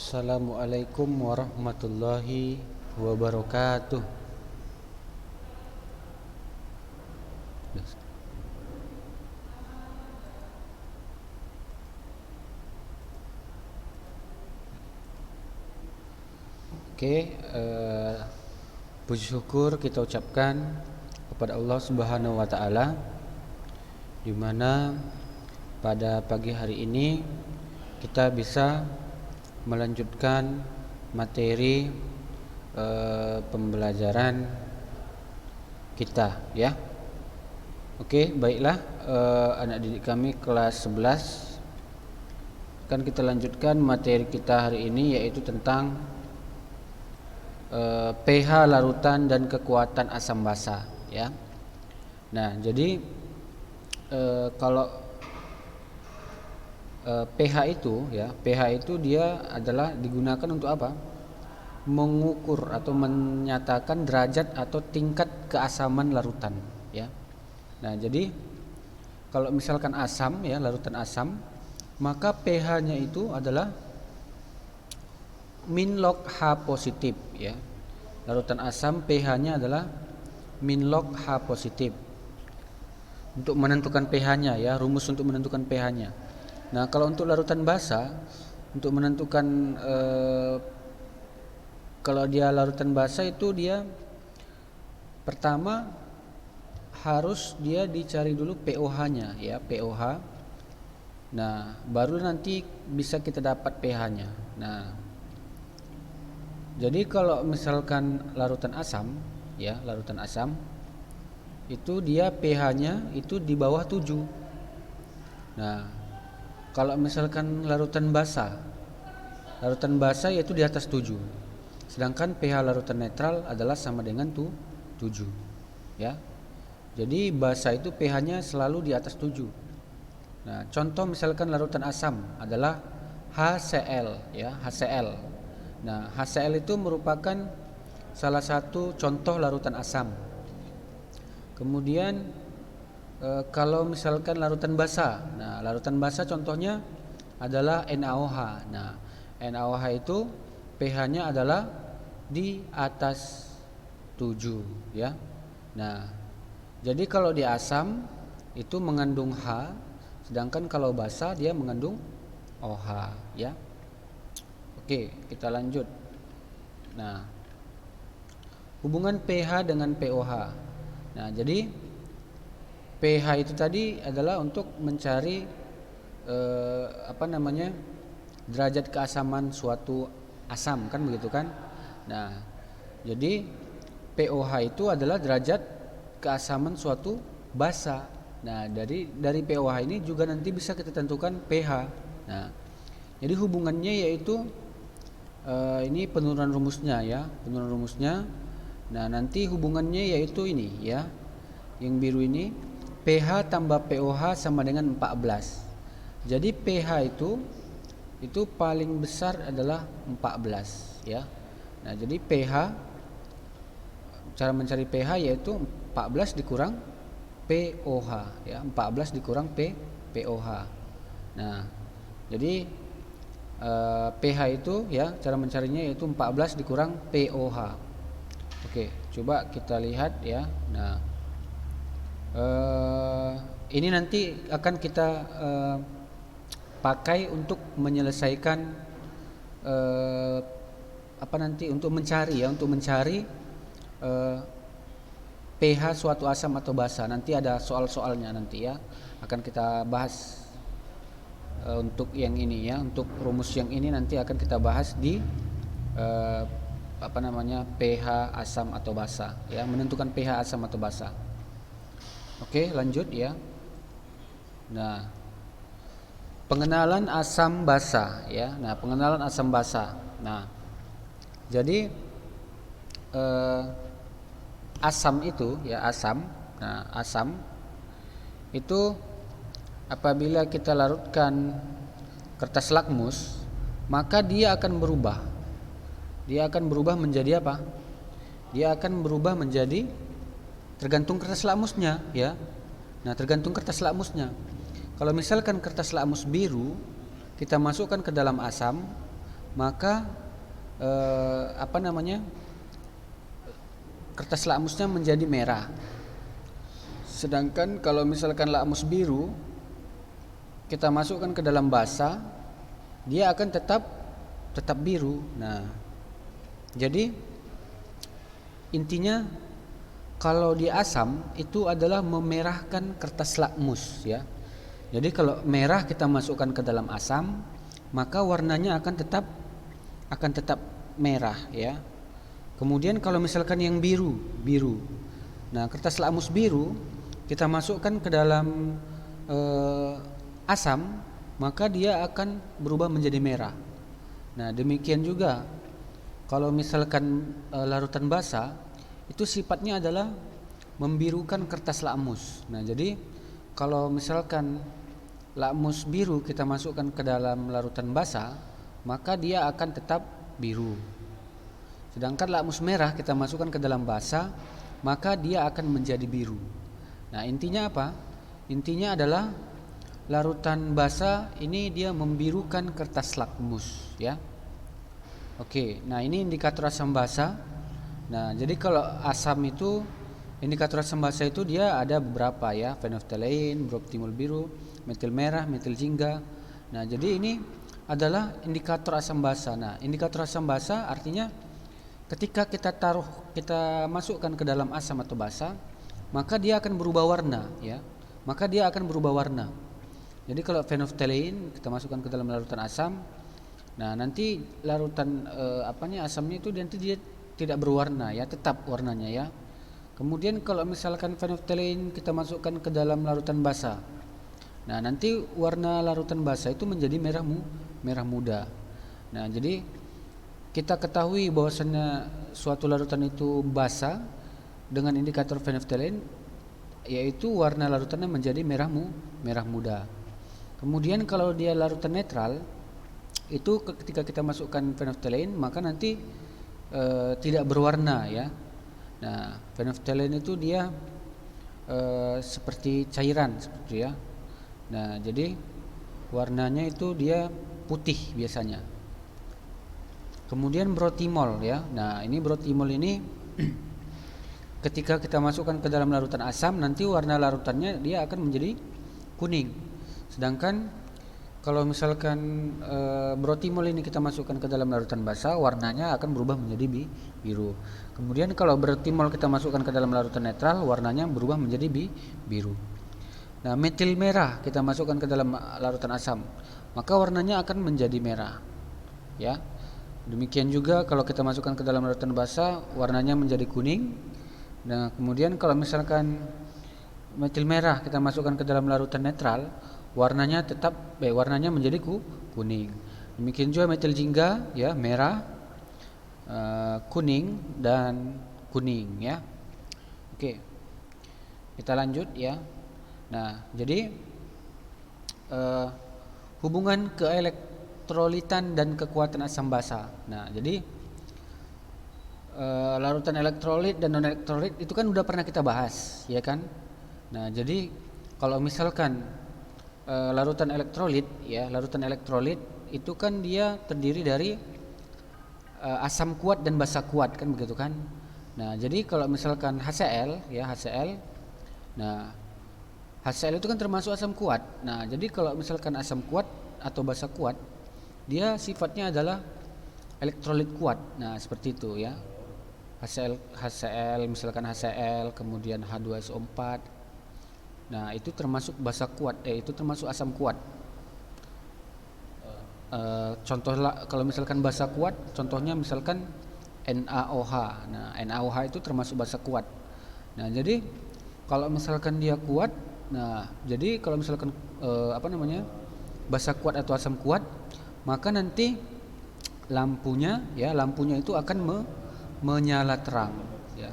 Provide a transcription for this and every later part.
Assalamualaikum warahmatullahi wabarakatuh. Oke, puji syukur kita ucapkan kepada Allah Subhanahu wa taala, di mana pada pagi hari ini kita bisa melanjutkan materi pembelajaran kita, ya. Oke, baiklah, anak didik kami kelas 11, akan kita lanjutkan materi kita hari ini, yaitu tentang pH larutan dan kekuatan asam basa, ya. Nah, jadi kalau pH itu, ya, pH itu dia adalah digunakan untuk apa? Mengukur atau menyatakan derajat atau tingkat keasaman larutan, ya. Nah, jadi kalau misalkan asam, ya, larutan asam, maka pH-nya itu adalah min log H positif, ya. Larutan asam pH-nya adalah min log H positif. Untuk menentukan pH-nya, ya, rumus untuk menentukan pH-nya. Nah, kalau untuk larutan basa, untuk menentukan kalau dia larutan basa itu dia pertama harus dia dicari dulu pOH-nya, ya, pOH. Nah, baru nanti bisa kita dapat pH-nya. Nah, jadi kalau misalkan larutan asam, ya, larutan asam itu dia pH-nya itu di bawah 7. Nah, kalau misalkan larutan basa yaitu di atas 7. Sedangkan pH larutan netral adalah sama dengan 7, ya. Jadi basa itu pH-nya selalu di atas 7. Nah, contoh misalkan larutan asam adalah HCl, ya, HCl. Nah, HCl itu merupakan salah satu contoh larutan asam. Kemudian kalau misalkan larutan basa, nah, larutan basa contohnya adalah NaOH. Nah, NaOH itu pH-nya adalah di atas 7, ya. Nah, jadi kalau di asam itu mengandung H, sedangkan kalau basa dia mengandung OH, ya. Oke, kita lanjut. Nah, hubungan pH dengan pOH. Nah, jadi pH itu tadi adalah untuk mencari derajat keasaman suatu asam, kan begitu kan? Nah, jadi pOH itu adalah derajat keasaman suatu basa. Nah, dari pOH ini juga nanti bisa kita tentukan pH. Nah, jadi hubungannya yaitu ini penurunan rumusnya, ya, penurunan rumusnya. Nah, nanti hubungannya yaitu ini, ya, yang biru ini, pH tambah pOH sama dengan 14. Jadi pH itu paling besar adalah 14, ya. Nah, jadi pH, cara mencari pH yaitu 14 dikurang pOH, ya, 14 dikurang pOH. Nah, jadi pH itu, ya, cara mencarinya yaitu 14 dikurang pOH. Oke, coba kita lihat, ya. Nah, ini nanti akan kita pakai untuk menyelesaikan untuk mencari pH suatu asam atau basa. Nanti ada soal-soalnya nanti, ya, akan kita bahas. Untuk yang ini, ya, untuk rumus yang ini nanti akan kita bahas di pH asam atau basa, ya, menentukan pH asam atau basa. Oke, lanjut, ya. Nah, pengenalan asam basa, ya. Nah, pengenalan asam basa. Nah, jadi asam itu, ya, asam. Nah, asam itu apabila kita larutkan kertas lakmus, maka dia akan berubah. Dia akan berubah menjadi apa? Dia akan berubah menjadi tergantung kertas lakmusnya, ya. Nah, tergantung kertas lakmusnya. Kalau misalkan kertas lakmus biru kita masukkan ke dalam asam, maka apa namanya, kertas lakmusnya menjadi merah. Sedangkan kalau misalkan lakmus biru kita masukkan ke dalam basa, dia akan tetap biru. Nah, jadi intinya kalau di asam itu adalah memerahkan kertas lakmus ya. Jadi kalau merah kita masukkan ke dalam asam, maka warnanya akan tetap merah ya. Kemudian kalau misalkan yang biru. Nah, kertas lakmus biru kita masukkan ke dalam asam, maka dia akan berubah menjadi merah. Nah, demikian juga kalau misalkan larutan basa itu sifatnya adalah membirukan kertas lakmus. Nah, jadi kalau misalkan lakmus biru kita masukkan ke dalam larutan basa, maka dia akan tetap biru. Sedangkan lakmus merah kita masukkan ke dalam basa, maka dia akan menjadi biru. Nah, intinya apa? Intinya adalah larutan basa ini dia membirukan kertas lakmus ya. Oke, nah ini indikator asam basa. Nah, jadi kalau asam itu, indikator asam basa itu dia ada beberapa ya, phenolphthalein, bromtimol biru, metil merah, metil jingga. Nah, jadi ini adalah indikator asam basa. Nah, indikator asam basa artinya ketika kita masukkan ke dalam asam atau basa, maka dia akan berubah warna ya. Maka dia akan berubah warna. Jadi kalau phenolphthalein kita masukkan ke dalam larutan asam, nah nanti larutan asamnya itu nanti dia tidak berwarna ya, tetap warnanya ya. Kemudian kalau misalkan phenolphthalein kita masukkan ke dalam larutan basa, nah nanti warna larutan basa itu menjadi merah muda. Nah, jadi kita ketahui bahwasannya suatu larutan itu basa dengan indikator phenolphthalein, yaitu warna larutannya menjadi merah muda. Kemudian kalau dia larutan netral, itu ketika kita masukkan phenolphthalein maka nanti tidak berwarna ya. Nah, phenolphthalein itu dia seperti cairan seperti ya. Nah, jadi warnanya itu dia putih biasanya. Kemudian brotimol ya. Nah, ini brotimol ini ketika kita masukkan ke dalam larutan asam, nanti warna larutannya dia akan menjadi kuning. Sedangkan kalau misalkan brotimol ini kita masukkan ke dalam larutan basa, warnanya akan berubah menjadi biru. Kemudian kalau brotimol kita masukkan ke dalam larutan netral, warnanya berubah menjadi biru. Nah, metil merah kita masukkan ke dalam larutan asam, maka warnanya akan menjadi merah. Ya. Demikian juga kalau kita masukkan ke dalam larutan basa, warnanya menjadi kuning. Nah, kemudian kalau misalkan metil merah kita masukkan ke dalam larutan netral, warnanya warnanya menjadi kuning. Demikian juga metil jingga ya, merah, kuning dan kuning ya. Oke. Kita lanjut ya. Nah, jadi hubungan keelektrolitan dan kekuatan asam basa. Nah, jadi larutan elektrolit dan non elektrolit itu kan udah pernah kita bahas, ya kan? Nah, jadi kalau misalkan larutan elektrolit itu kan dia terdiri dari asam kuat dan basa kuat kan begitu kan? Nah, jadi kalau misalkan HCl ya, nah HCl itu kan termasuk asam kuat. Nah, jadi kalau misalkan asam kuat atau basa kuat, dia sifatnya adalah elektrolit kuat. Nah, seperti itu ya. HCl misalkan HCl, kemudian H2SO4. Nah, itu termasuk basa kuat, itu termasuk asam kuat. Contoh kalau misalkan basa kuat, contohnya misalkan NaOH. Nah, NaOH itu termasuk basa kuat. Nah, jadi kalau misalkan dia kuat, nah, jadi kalau misalkan basa kuat atau asam kuat, maka nanti lampunya itu akan menyala terang ya.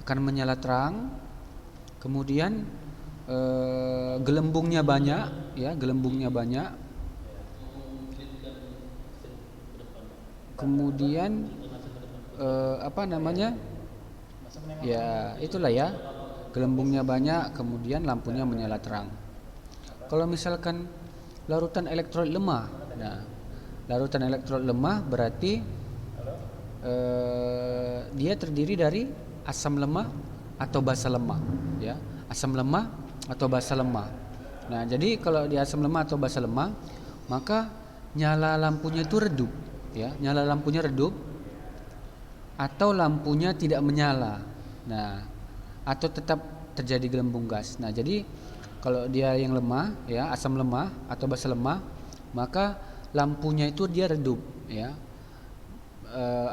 Akan menyala terang. Kemudian gelembungnya banyak ya, kemudian ya itulah ya, gelembungnya banyak, kemudian lampunya menyala terang. Kalau misalkan larutan elektrolit lemah, nah Larutan elektrolit lemah berarti dia terdiri dari asam lemah atau basa lemah, ya. Asam lemah atau basa lemah. Nah, jadi kalau di asam lemah atau basa lemah, maka nyala lampunya itu redup, ya. Nyala lampunya redup atau lampunya tidak menyala. Nah, atau tetap terjadi gelembung gas. Nah, jadi kalau dia yang lemah, ya, asam lemah atau basa lemah, maka lampunya itu dia redup, ya.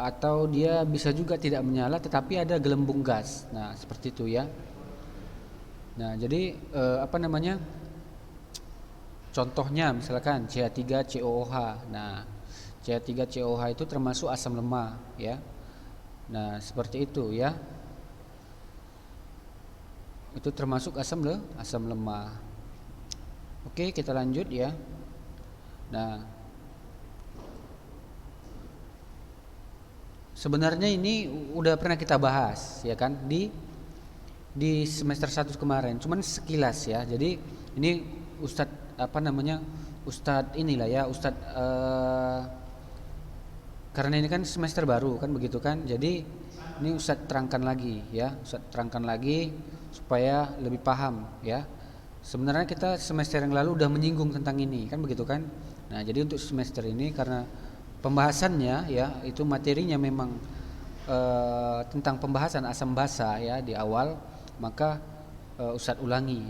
Atau dia bisa juga tidak menyala tetapi ada gelembung gas. Nah, seperti itu, ya. Nah, jadi contohnya misalkan CH3COOH. Nah, CH3COOH itu termasuk asam lemah, ya. Nah, seperti itu, ya. Itu termasuk asam lemah. Oke, kita lanjut, ya. Nah, sebenarnya ini udah pernah kita bahas, ya kan, di semester 1 kemarin, cuman sekilas, ya. Jadi ini Ustadz inilah, ya, karena ini kan semester baru kan, begitu kan. Jadi ini Ustadz terangkan lagi, ya. Ustadz terangkan lagi supaya lebih paham, ya. Sebenarnya kita semester yang lalu udah menyinggung tentang ini kan, begitu kan. Nah, jadi untuk semester ini karena pembahasannya, ya, itu materinya memang tentang pembahasan asam basa, ya, di awal, maka Ustadz ulangi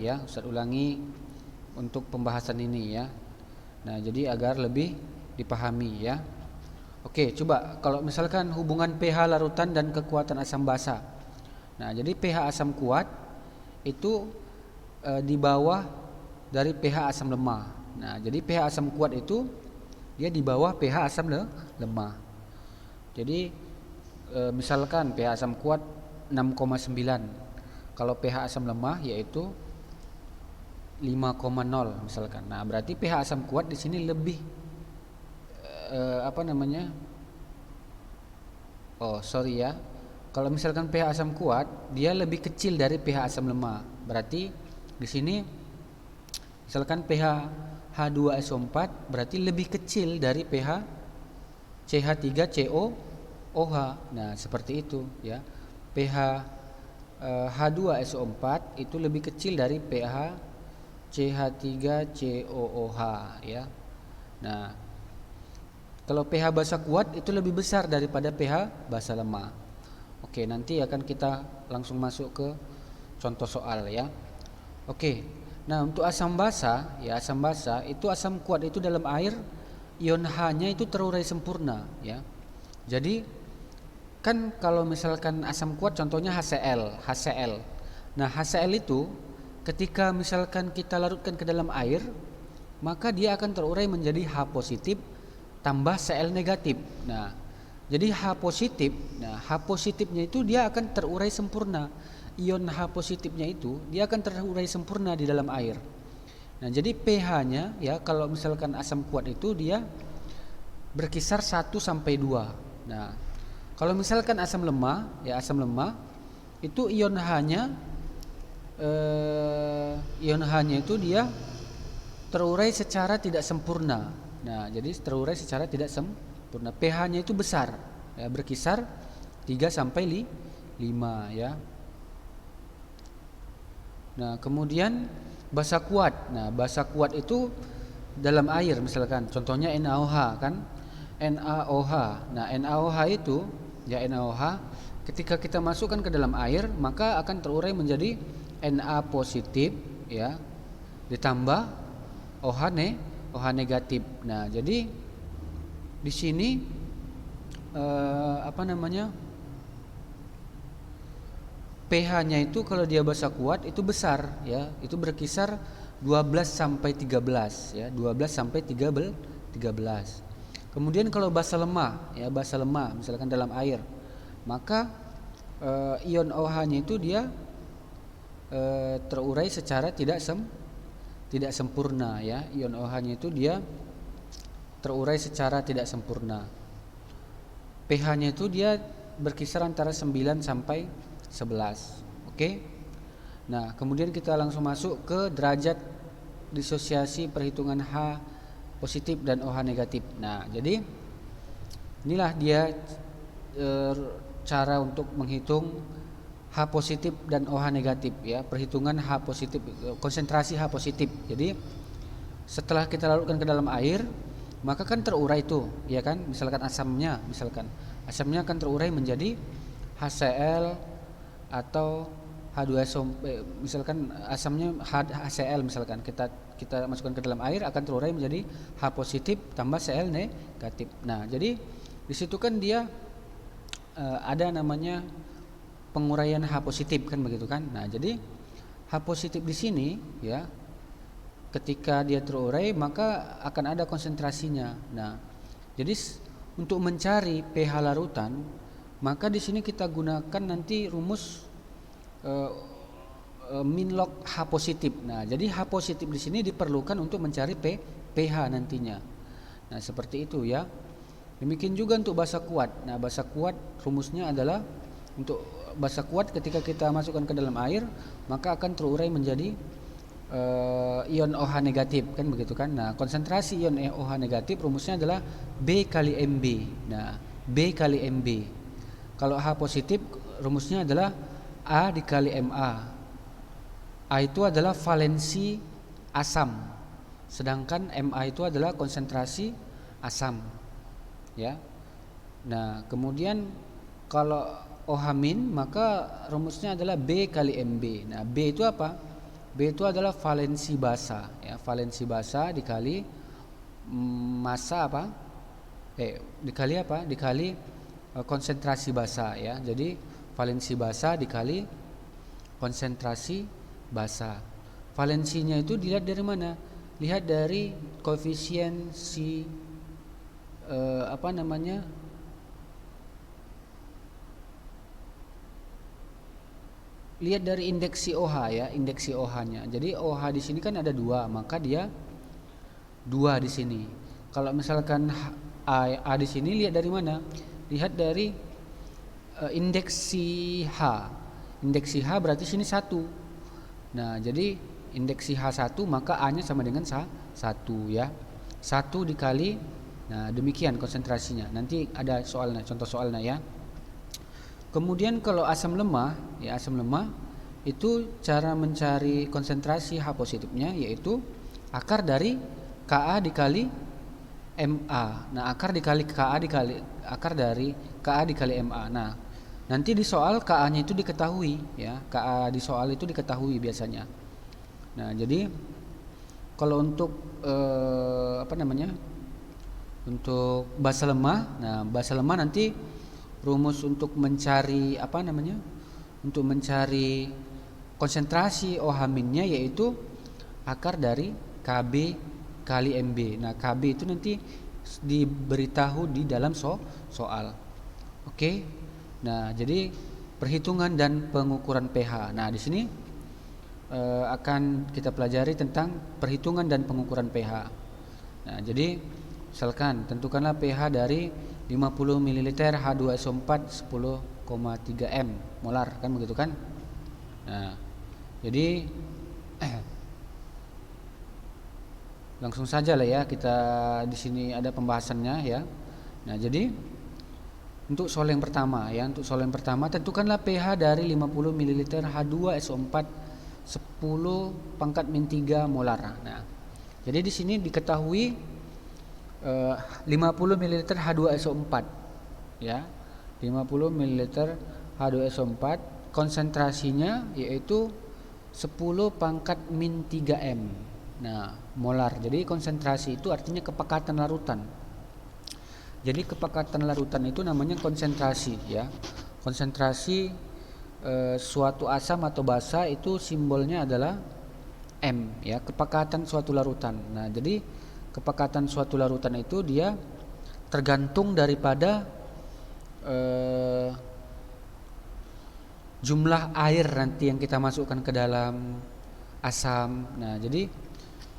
untuk pembahasan ini, ya. Nah, jadi agar lebih dipahami, ya. Oke, coba kalau misalkan hubungan pH larutan dan kekuatan asam basa. Nah, jadi pH asam kuat itu di bawah dari pH asam lemah. Nah, jadi pH asam kuat itu dia di bawah pH asam lemah. Jadi misalkan pH asam kuat 6,9. Kalau pH asam lemah yaitu 5,0 misalkan. Nah, berarti pH asam kuat di sini lebih Kalau misalkan pH asam kuat dia lebih kecil dari pH asam lemah. Berarti di sini misalkan pH H2SO4 berarti lebih kecil dari pH CH3COOH. Nah, seperti itu, ya. pH H2SO4 itu lebih kecil dari pH CH3COOH, ya. Nah, kalau pH basa kuat itu lebih besar daripada pH basa lemah. Oke, nanti akan kita langsung masuk ke contoh soal, ya. Oke. Nah, untuk asam basa, ya, asam basa itu asam kuat itu dalam air ion H-nya itu terurai sempurna, ya. Jadi kan kalau misalkan asam kuat contohnya HCl. Nah, HCl itu ketika misalkan kita larutkan ke dalam air, maka dia akan terurai menjadi H positif tambah Cl negatif. Nah, jadi H positifnya itu dia akan terurai sempurna. Ion H positifnya itu dia akan terurai sempurna di dalam air. Nah, jadi pH-nya, ya, kalau misalkan asam kuat itu dia berkisar 1 sampai 2. Nah, kalau misalkan asam lemah itu ion H-nya itu dia terurai secara tidak sempurna. Nah, jadi terurai secara tidak sempurna. pH-nya itu besar, ya, berkisar 3 sampai 5, ya. Nah, kemudian basa kuat. Nah, basa kuat itu dalam air misalkan contohnya NaOH kan. NaOH. Nah, NaOH itu, ya, NaOH ketika kita masukkan ke dalam air maka akan terurai menjadi Na positif, ya, ditambah OH negatif. Nah, jadi di sini pH-nya itu kalau dia basa kuat itu besar, ya, itu berkisar 12 sampai 13, ya, 12 sampai 13. Kemudian kalau basa lemah, ya, basa lemah misalkan dalam air, maka ion OH-nya itu dia terurai secara tidak sempurna, ya. Ion OH-nya itu dia terurai secara tidak sempurna. pH-nya itu dia berkisar antara 9 sampai 11. Oke. Nah, kemudian kita langsung masuk ke derajat disosiasi perhitungan H positif dan OH negatif. Nah, jadi inilah dia cara untuk menghitung H positif dan OH negatif ya, perhitungan H positif, konsentrasi H positif. Jadi setelah kita larutkan ke dalam air, maka kan terurai itu, ya kan? Misalkan asamnya akan terurai menjadi HCl atau H2SO, misalkan asamnya HCl, misalkan kita masukkan ke dalam air akan terurai menjadi H positif tambah Cl negatif. Nah, jadi di situ kan dia ada namanya penguraian H positif kan begitu kan. Nah, jadi H positif di sini ya, ketika dia terurai maka akan ada konsentrasinya. Nah, jadi untuk mencari pH larutan, maka di sini kita gunakan nanti rumus min log H positif. Nah, jadi H positif di sini diperlukan untuk mencari pH nantinya. Nah, seperti itu ya. Demikian juga untuk basa kuat. Nah, basa kuat rumusnya adalah, untuk basa kuat ketika kita masukkan ke dalam air maka akan terurai menjadi ion OH negatif kan begitu kan. Nah, konsentrasi ion OH negatif rumusnya adalah B kali Mb. Nah, B kali Mb. Kalau H positif rumusnya adalah A dikali Ma. A itu adalah valensi asam, sedangkan Ma itu adalah konsentrasi asam ya. Nah, kemudian kalau OH min maka rumusnya adalah B kali Mb. Nah, B itu apa? B itu adalah valensi basa ya, valensi basa dikali massa apa? Dikali apa? Dikali konsentrasi basa ya. Jadi valensi basa dikali konsentrasi basa. Valensinya itu dilihat dari mana? Lihat dari koefisien si lihat dari indeks si OH ya, indeks si OH-nya. Jadi OH di sini kan ada 2, maka dia 2 di sini. Kalau misalkan A di sini lihat dari mana? Lihat dari indeks si H. Indeks si H berarti sini 1. Nah, jadi indeks si H 1 maka A-nya sama dengan 1 ya. 1 dikali, nah demikian konsentrasinya. Nanti ada soalnya, contoh soalnya ya. Kemudian kalau asam lemah ya, asam lemah itu cara mencari konsentrasi H positifnya yaitu akar dari Ka dikali Ma. Nah, akar dikali Ka dikali akar dari Ka dikali Ma. Nah, nanti di soal Ka-nya itu diketahui ya. Ka di soal itu diketahui biasanya. Nah, jadi kalau untuk untuk basa lemah, nah basa lemah nanti rumus untuk mencari untuk mencari konsentrasi OH-nya yaitu akar dari Kb kali Mb. Nah, Kb itu nanti diberitahu di dalam soal. Oke. Nah, jadi perhitungan dan pengukuran pH. Nah, di sini akan kita pelajari tentang perhitungan dan pengukuran pH. Nah, jadi misalkan tentukanlah pH dari 50 ml H2SO4 10,3 m molar kan begitu kan. Nah, jadi langsung saja lah ya, kita di sini ada pembahasannya ya. Nah, jadi untuk soal yang pertama ya, tentukanlah pH dari 50 ml H2SO4 10⁻³ molar. Nah, jadi di sini diketahui 50 ml H2SO4 ya. 50 ml H2SO4 konsentrasinya yaitu 10⁻³ m. Nah, molar. Jadi konsentrasi itu artinya kepekatan larutan. Jadi kepekatan larutan itu namanya konsentrasi ya. Konsentrasi suatu asam atau basa itu simbolnya adalah M ya, kepekatan suatu larutan. Nah, jadi kepekatan suatu larutan itu dia tergantung daripada jumlah air nanti yang kita masukkan ke dalam asam. Nah, jadi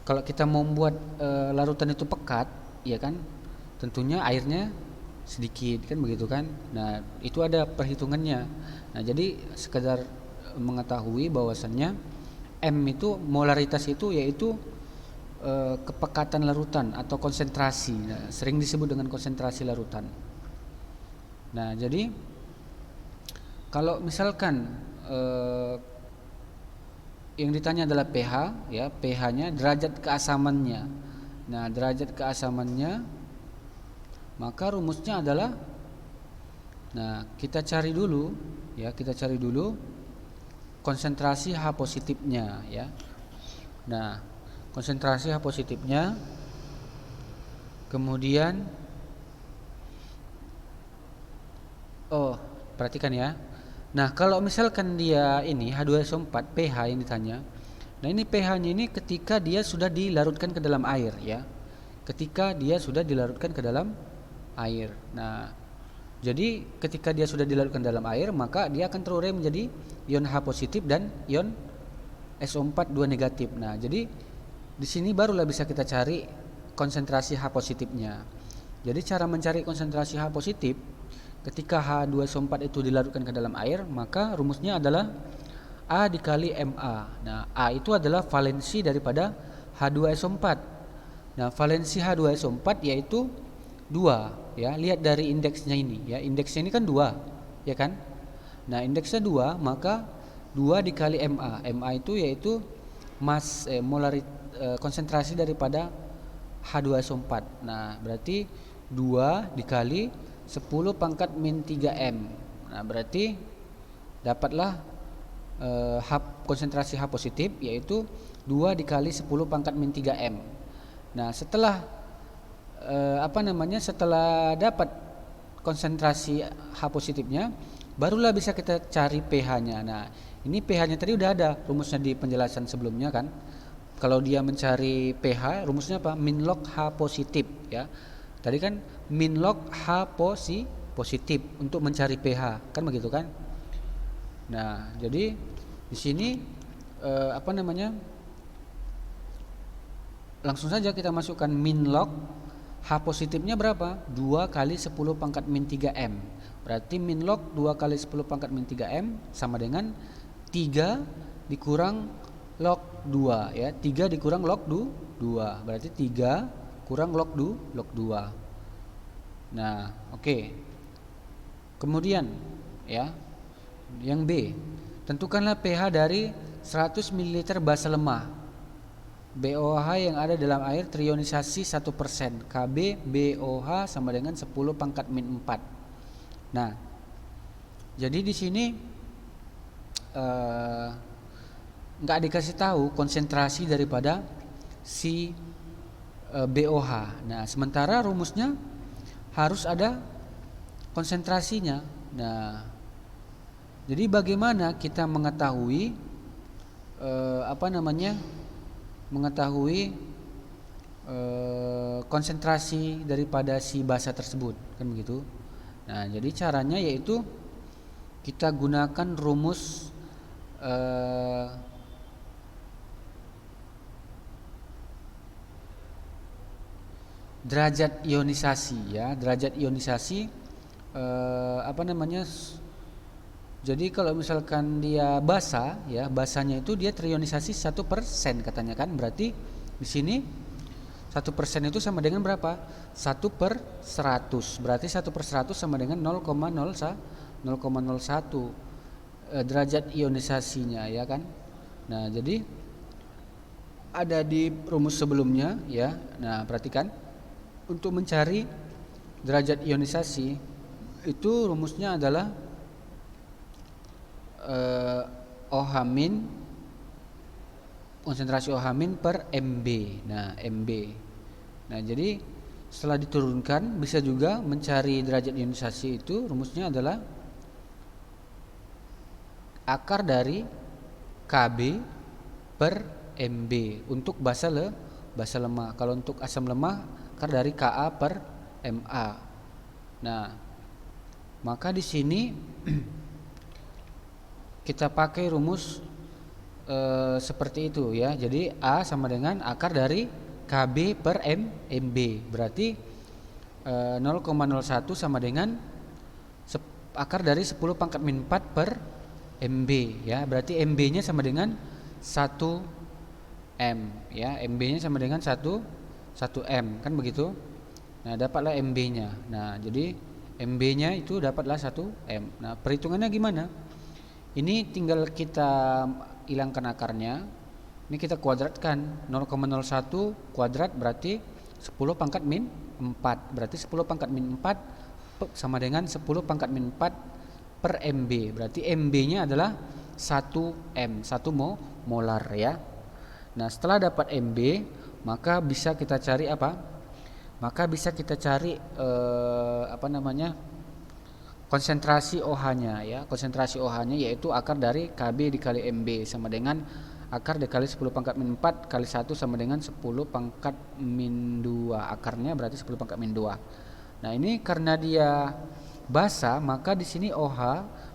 kalau kita mau membuat larutan itu pekat, ya kan, tentunya airnya sedikit kan begitu kan. Nah, itu ada perhitungannya. Nah, jadi sekedar mengetahui bahwasannya M itu molaritas itu yaitu kepekatan larutan atau konsentrasi. Nah, sering disebut dengan konsentrasi larutan. Nah, jadi kalau misalkan yang ditanya adalah pH, ya, pH-nya, derajat keasamannya. Nah, derajat keasamannya, maka rumusnya adalah, nah, kita cari dulu, ya, kita cari dulu konsentrasi H positifnya, ya. Nah, konsentrasi H positifnya, kemudian, perhatikan ya. Nah, kalau misalkan dia ini H2SO4 pH yang ditanya. Nah, ini pH-nya ini ketika dia sudah dilarutkan ke dalam air, ya. Ketika dia sudah dilarutkan ke dalam air. Nah, jadi ketika dia sudah dilarutkan dalam air, maka dia akan terurai menjadi ion H positif dan ion SO4 2 negatif. Nah, jadi di sini barulah bisa kita cari konsentrasi H positifnya. Jadi cara mencari konsentrasi H positif ketika H2SO4 itu dilarutkan ke dalam air, maka rumusnya adalah A dikali Ma. Nah, A itu adalah valensi daripada H2SO4. Nah, valensi H2SO4 yaitu 2, ya. Lihat dari indeksnya ini, ya. Indeksnya ini kan 2, ya kan? Nah, indeksnya 2, maka 2 dikali Ma. Ma itu yaitu konsentrasi daripada H2SO4. Nah, berarti 2 dikali 10 pangkat min 3M. Nah, berarti dapatlah konsentrasi H positif yaitu 2 dikali 10 pangkat min 3M. Nah, setelah setelah dapat konsentrasi H positifnya, barulah bisa kita cari pH-nya. Nah, ini pH-nya tadi udah ada rumusnya di penjelasan sebelumnya kan. Kalau dia mencari pH, rumusnya apa? Min log H positif, ya. Tadi kan min log H positif untuk mencari pH, kan begitu kan? Nah, jadi di sini langsung saja kita masukkan min log H positifnya berapa? 2 kali 10 pangkat min 3M. Berarti min log 2 kali 10 pangkat min 3M sama dengan 3 dikurang log 2, ya. 3 dikurang log 2. Berarti 3 kurang log 2. Nah, oke. Kemudian, ya. Yang B, tentukanlah pH dari 100 ml basa lemah BOH yang ada dalam air terionisasi 1%. Kb BOH sama dengan 10 pangkat min 4. Nah, jadi di sini nggak dikasih tahu konsentrasi daripada si BOH. Nah, sementara rumusnya harus ada konsentrasinya. Nah, jadi bagaimana kita mengetahui konsentrasi daripada si basa tersebut, kan begitu? Nah, jadi caranya yaitu kita gunakan rumus derajat ionisasi, ya. Derajat ionisasi jadi kalau misalkan dia basa, ya, basanya itu dia terionisasi 1% katanya kan. Berarti di sini 1% itu sama dengan berapa? 1/100. Berarti 1/100 sama dengan 0,01 derajat ionisasinya, ya kan. Nah, jadi ada di rumus sebelumnya, ya. Nah, perhatikan, untuk mencari derajat ionisasi itu rumusnya adalah OH min, konsentrasi OH min per MB. Nah, MB. Nah, jadi setelah diturunkan bisa juga mencari derajat ionisasi itu rumusnya adalah akar dari Kb per MB untuk basa lemah. Kalau untuk asam lemah, akar dari Ka per Ma. Nah, maka di sini kita pakai rumus seperti itu, ya. Jadi A sama dengan akar dari Kb per MB. Berarti 0,01 sama dengan akar dari 10 pangkat min 4 per MB, ya. Berarti MB nya sama dengan 1 M ya, MB-nya sama dengan 1 M kan begitu. Nah, dapatlah MB-nya. Nah, jadi MB-nya itu dapatlah 1 M. Nah, perhitungannya gimana? Ini tinggal kita hilangkan akarnya. Ini kita kuadratkan. 0,01 kuadrat berarti 10 pangkat min 4. Berarti 10 pangkat min 4 sama dengan 10 pangkat min 4 per MB. Berarti MB-nya adalah 1 M, 1 molar ya. Nah, setelah dapat MB, maka bisa kita cari apa? Maka bisa kita cari konsentrasi OH-nya ya. Konsentrasi OH-nya yaitu akar dari KB dikali MB sama dengan akar dikali 10 pangkat min 4 kali 1 sama dengan 10 pangkat min 2. Akarnya berarti 10 pangkat min 2. Nah, ini karena dia basa, maka di sini OH,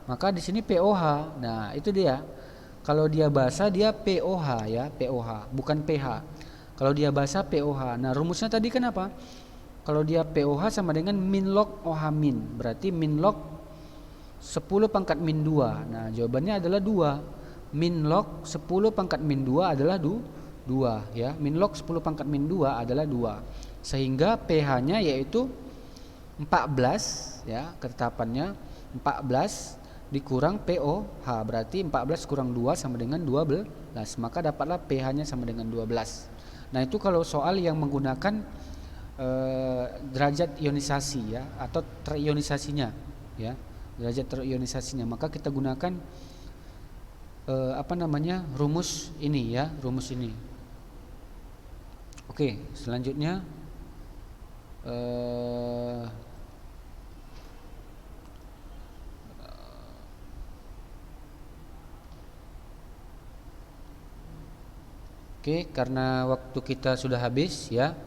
maka di sini POH. Nah, itu dia. Kalau dia basa dia POH ya, POH, bukan pH. Kalau dia basa POH. Nah, rumusnya tadi kan apa? Kalau dia POH sama dengan min log OH min. Berarti min log 10 pangkat min 2. Nah, jawabannya adalah 2. Min log 10 pangkat min 2 adalah 2 ya. Min log 10 pangkat min 2 adalah 2. Sehingga pH-nya yaitu 14 ya, ketetapannya 14 dikurang POH, berarti 14 kurang 2 sama dengan 12, maka dapatlah pH-nya sama dengan 12. Nah, itu kalau soal yang menggunakan derajat ionisasi ya, atau terionisasinya ya, derajat terionisasinya, maka kita gunakan rumus ini ya, rumus ini. Oke, selanjutnya Oke, karena waktu kita sudah habis ya.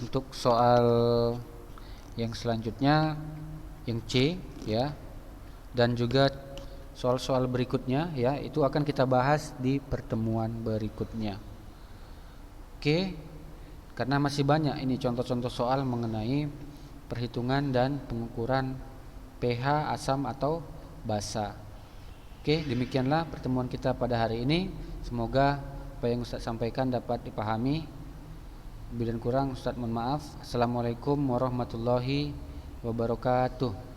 Untuk soal yang selanjutnya yang C ya, dan juga soal-soal berikutnya ya, itu akan kita bahas di pertemuan berikutnya. Oke, karena masih banyak ini contoh-contoh soal mengenai perhitungan dan pengukuran pH asam atau basa. Oke, demikianlah pertemuan kita pada hari ini. Semoga apa yang Ustaz sampaikan dapat dipahami. Lebih dan kurang Ustaz mohon maaf. Assalamualaikum warahmatullahi wabarakatuh.